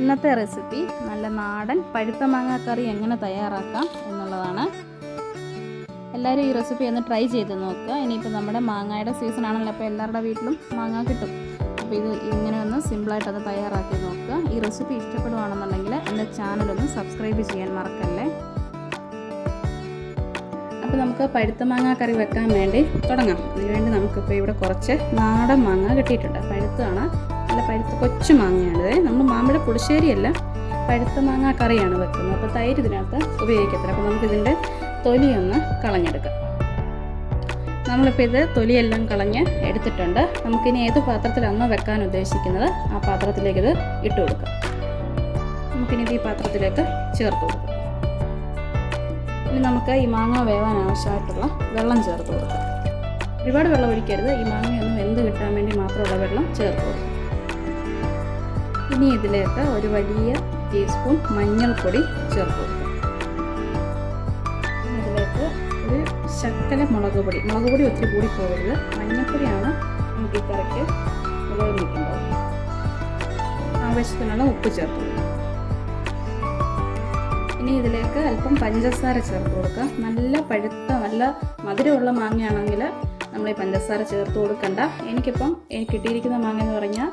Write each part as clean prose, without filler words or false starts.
ഇന്നത്തെ റെസിപ്പി നല്ല നാടൻ പഴുത്ത മാങ്ങാക്കറി എങ്ങനെ തയ്യാറാക്കാം എന്നുള്ളതാണ്. എല്ലാവരും ഈ റെസിപ്പി ഒന്ന് ട്രൈ ചെയ്ത് നോക്കുക. ഇനിയിപ്പോൾ നമ്മുടെ മാങ്ങയുടെ സീസൺ ആണല്ലോ, അപ്പോൾ എല്ലാവരുടെ വീട്ടിലും മാങ്ങ കിട്ടും. അപ്പോൾ ഇത് ഇങ്ങനെ ഒന്ന് സിമ്പിളായിട്ടത് തയ്യാറാക്കി നോക്കുക. ഈ റെസിപ്പി ഇഷ്ടപ്പെടുകയാണെന്നുണ്ടെങ്കിൽ എൻ്റെ ചാനലൊന്ന് സബ്സ്ക്രൈബ് ചെയ്യാൻ മറക്കല്ലേ. അപ്പോൾ നമുക്ക് പഴുത്ത മാങ്ങ കറി വെക്കാൻ വേണ്ടി തുടങ്ങാം. അതിനുവേണ്ടി നമുക്കിപ്പോൾ ഇവിടെ കുറച്ച് നാടൻ മാങ്ങ കിട്ടിയിട്ടുണ്ട്. പഴുത്താണ്, നല്ല പഴുത്ത കൊച്ചു മാങ്ങയാണിത്. നമ്മൾ മാമ്പഴ പുളിശ്ശേരിയല്ല, പഴുത്ത മാങ്ങ കറിയാണ് വെക്കുന്നത്. അപ്പോൾ തൈര് ഇതിനകത്ത് ഉപയോഗിക്കത്തില്ല. അപ്പോൾ നമുക്കിതിൻ്റെ തൊലിയൊന്ന് കളഞ്ഞെടുക്കാം. നമ്മളിപ്പോൾ ഇത് തൊലിയെല്ലാം കളഞ്ഞ് എടുത്തിട്ടുണ്ട്. നമുക്കിനി ഏത് പാത്രത്തിലാണോ വെക്കാൻ ഉദ്ദേശിക്കുന്നത് ആ പാത്രത്തിലേക്ക് ഇത് ഇട്ട് കൊടുക്കാം. നമുക്കിനി ഇത് ഈ പാത്രത്തിലേക്ക് ചേർത്ത് കൊടുക്കാം. ഇനി നമുക്ക് ഈ മാങ്ങ വേവാൻ ആവശ്യമായിട്ടുള്ള വെള്ളം ചേർത്ത് കൊടുക്കാം. ഒരുപാട് വെള്ളം ഒഴിക്കരുത്, ഈ മാങ്ങയൊന്ന് വെന്ത് കിട്ടാൻ വേണ്ടി മാത്രമുള്ള വെള്ളം ചേർത്ത് കൊടുക്കാം. ഇനി ഇതിലേക്ക് ഒരു വലിയ ടീസ്പൂൺ മഞ്ഞൾപ്പൊടി ചേർത്ത് കൊടുക്കാം. ഇതിലേക്ക് ഒരു ശക്കല മുളക് പൊടി ഒത്തിരി കൂടി പോകരുത്. മഞ്ഞൾപ്പൊടിയാണ് നമുക്ക് ഈ കറിക്ക് മുളക് നിൽക്കുന്നത്. ആവശ്യത്തിനുള്ള ഉപ്പ് ചേർത്ത് കൊടുക്കാം. ഇനി ഇതിലേക്ക് അല്പം പഞ്ചസാര ചേർത്ത് കൊടുക്കാം. നല്ല പഴുത്ത നല്ല മധുരമുള്ള മാങ്ങയാണെങ്കിൽ നമ്മൾ ഈ പഞ്ചസാര ചേർത്ത് കൊടുക്കണ്ട. എനിക്ക് കിട്ടിയിരിക്കുന്ന മാങ്ങ എന്ന് പറഞ്ഞാൽ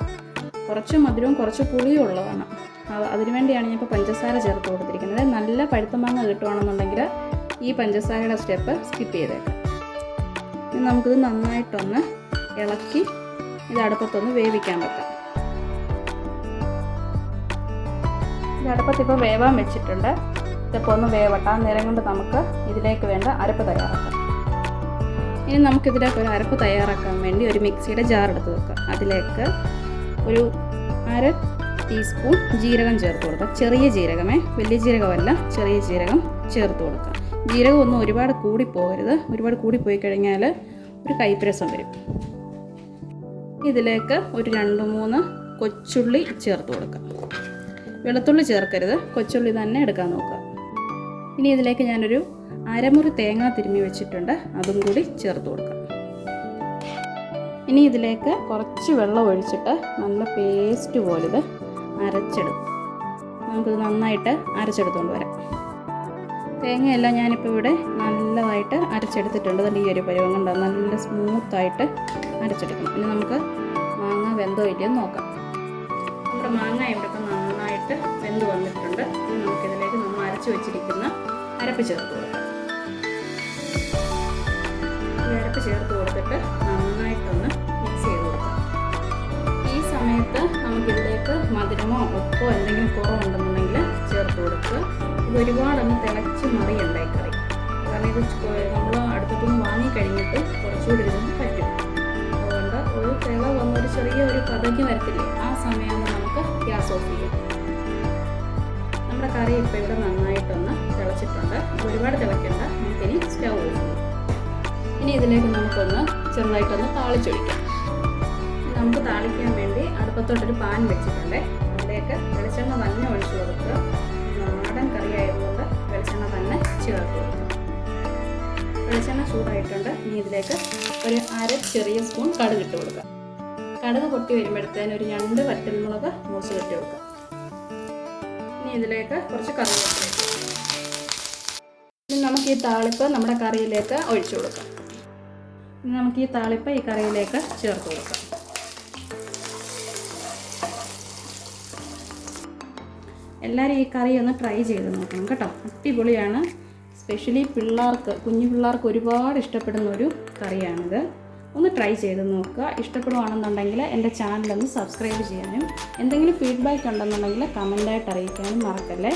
കുറച്ച് മധുരവും കുറച്ച് പുളിയും ഉള്ളതാണ്. അതിനുവേണ്ടിയാണ് ഞാനിപ്പോൾ പഞ്ചസാര ചേർത്ത് കൊടുത്തിരിക്കുന്നത്. നല്ല പഴുത്ത മാങ്ങ കിട്ടുകയാണെന്നുണ്ടെങ്കിൽ ഈ പഞ്ചസാരയുടെ സ്റ്റെപ്പ് സ്കിപ്പ് ചെയ്തേക്കാം. ഇനി നമുക്കിത് നന്നായിട്ടൊന്ന് ഇളക്കി ഇത് അടുപ്പത്തൊന്ന് വേവിക്കാൻ വെക്കാം. ഇത് അടുപ്പത്തിപ്പോൾ വേവാൻ വെച്ചിട്ടുണ്ട്. ഇതിപ്പോൾ ഒന്ന് വേവട്ടെ. ആ നേരം കൊണ്ട് നമുക്ക് ഇതിലേക്ക് വേണ്ട അരപ്പ് തയ്യാറാക്കാം. ഇനി നമുക്കിതിലേക്ക് ഒരു അരപ്പ് തയ്യാറാക്കാൻ വേണ്ടി ഒരു മിക്സിയുടെ ജാർ എടുത്ത് വെക്കാം. അതിലേക്ക് ഒരു 1/2 ടീസ്പൂൺ ജീരകം ചേർത്ത് കൊടുക്കാം. ചെറിയ ജീരകമേ, വലിയ ജീരകമല്ല, ചെറിയ ജീരകം ചേർത്ത് കൊടുക്കാം. ജീരകം ഒന്നും ഒരുപാട് കൂടിപ്പോകരുത്. ഒരുപാട് കൂടിപ്പോയി കഴിഞ്ഞാൽ ഒരു കയ്പ്പരസം വരും. ഇതിലേക്ക് ഒരു 2-3 കൊച്ചുള്ളി ചേർത്ത് കൊടുക്കാം. വെളുത്തുള്ളി ചേർക്കരുത്, കൊച്ചുള്ളി തന്നെ എടുക്കാൻ നോക്കുക. ഇനി ഇതിലേക്ക് ഞാനൊരു അരമുറി തേങ്ങ തിരുമ്മി വെച്ചിട്ടുണ്ട്, അതും കൂടി ചേർത്ത് കൊടുക്കാം. ഇനി ഇതിലേക്ക് കുറച്ച് വെള്ളം ഒഴിച്ചിട്ട് നല്ല പേസ്റ്റ് പോലെ ഇത് അരച്ചെടുക്കും. നമുക്കിത് നന്നായിട്ട് അരച്ചെടുത്തുകൊണ്ട് വരാം. തേങ്ങയെല്ലാം ഞാനിപ്പോൾ ഇവിടെ നല്ലതായിട്ട് അരച്ചെടുത്തിട്ടുണ്ട്. അതിൻ്റെ ഈ ഒരു പരുവം കൊണ്ട് നല്ല സ്മൂത്തായിട്ട് അരച്ചെടുക്കണം. ഇനി നമുക്ക് മാങ്ങ വെന്തോ ഇല്ലയോ നോക്കാം. നമ്മുടെ മാങ്ങ ഇവിടെ ഇപ്പം നന്നായിട്ട് വെന്ത് വന്നിട്ടുണ്ട്. ഇനി നമുക്കിതിലേക്ക് നമ്മൾ അരച്ച് വെച്ചിരിക്കുന്ന അരപ്പ് ചേർത്ത് കൊടുക്കാം. ഈ അരപ്പ് ചേർത്ത് കൊടുത്തിട്ട് നന്നായിട്ടൊന്ന് മിക്സ് ചെയ്ത് കൊടുക്കാം. ഈ സമയത്ത് നമുക്കിതിലേക്ക് മധുരമോ ഉപ്പോ എന്തെങ്കിലും കുറവുണ്ടെന്നുണ്ടെങ്കിൽ ചേർത്ത് കൊടുക്കുക. ഇത് ഒരുപാടൊന്ന് തിളച്ച് മറിയുണ്ടായി കറി. കാരണം ഇത് നമ്മൾ അടുപ്പത്തുനിന്ന് വാങ്ങിക്കഴിഞ്ഞിട്ട് കുറച്ചുകൂടി ഇരുന്ന് പറ്റും. അതുകൊണ്ട് ഒരു തിള വന്നൊരു ചെറിയൊരു പതഞ്ഞ് വരത്തില്ലേ, ആ സമയമാകുമ്പോൾ നമുക്ക് ഗ്യാസ് ഓഫ് ചെയ്യാം. നമ്മുടെ കറി ഇപ്പോൾ ഇവിടെ നന്നായിട്ടൊന്ന് തിളച്ചിട്ടുണ്ട്. ഒരുപാട് തിളയ്ക്കേണ്ട, നമുക്കിനി സ്റ്റൗ ഓഫ് ചെയ്യാം. ഇനി ഇതിലേക്ക് നമുക്കൊന്ന് ചെറുതായിട്ടൊന്ന് താളിച്ചൊഴിക്കാം. നമുക്ക് താളിക്കാൻ വേണ്ടി അടുപ്പത്തോട്ടൊരു പാൻ വെച്ചിട്ടുണ്ട്. അതിലേക്ക് വെളിച്ചെണ്ണ തന്നെ ഒഴിച്ചു കൊടുക്കുക. നാടൻ കറി ആയതുകൊണ്ട് വെളിച്ചെണ്ണ തന്നെ ചേർത്ത് കൊടുക്കുക. വെളിച്ചെണ്ണ ചൂടായിട്ടുണ്ട്. ഇനി ഇതിലേക്ക് ഒരു 1/2 ചെറിയ സ്പൂൺ കടുക് ഇട്ട് കൊടുക്കുക. കടുക് പൊട്ടി വരുമ്പോഴത്തേന് ഒരു 2 വറ്റൽമുളക് മുറിച്ച് കെട്ടി കൊടുക്കുക. ഇനി ഇതിലേക്ക് കുറച്ച് കറിവേപ്പില. ഇനി നമുക്ക് ഈ താളിപ്പ് നമ്മുടെ കറിയിലേക്ക് ഒഴിച്ചു കൊടുക്കാം. ഇനി നമുക്ക് ഈ താളിപ്പ് ഈ കറിയിലേക്ക് ചേർത്ത് കൊടുക്കാം. എല്ലാവരും ഈ കറി ഒന്ന് ട്രൈ ചെയ്ത് നോക്കണം കേട്ടോ. അടിപൊളിയാണ്. സ്പെഷ്യലി കുഞ്ഞു പിള്ളേർക്ക് ഒരുപാട് ഇഷ്ടപ്പെടുന്ന ഒരു കറിയാണിത്. ഒന്ന് ട്രൈ ചെയ്ത് നോക്കുക. ഇഷ്ടപ്പെടുകയാണെന്നുണ്ടെങ്കിൽ എൻ്റെ ചാനലൊന്ന് സബ്സ്ക്രൈബ് ചെയ്യാനും എന്തെങ്കിലും ഫീഡ്ബാക്ക് ഉണ്ടെന്നുണ്ടെങ്കിൽ കമൻ്റായിട്ട് അറിയിക്കാനും മറക്കല്ലേ.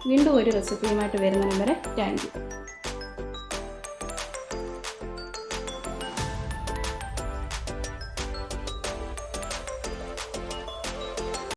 വീണ്ടും ഒരു റെസിപ്പിയുമായിട്ട് വരുന്നതിന് വരെ താങ്ക് യു.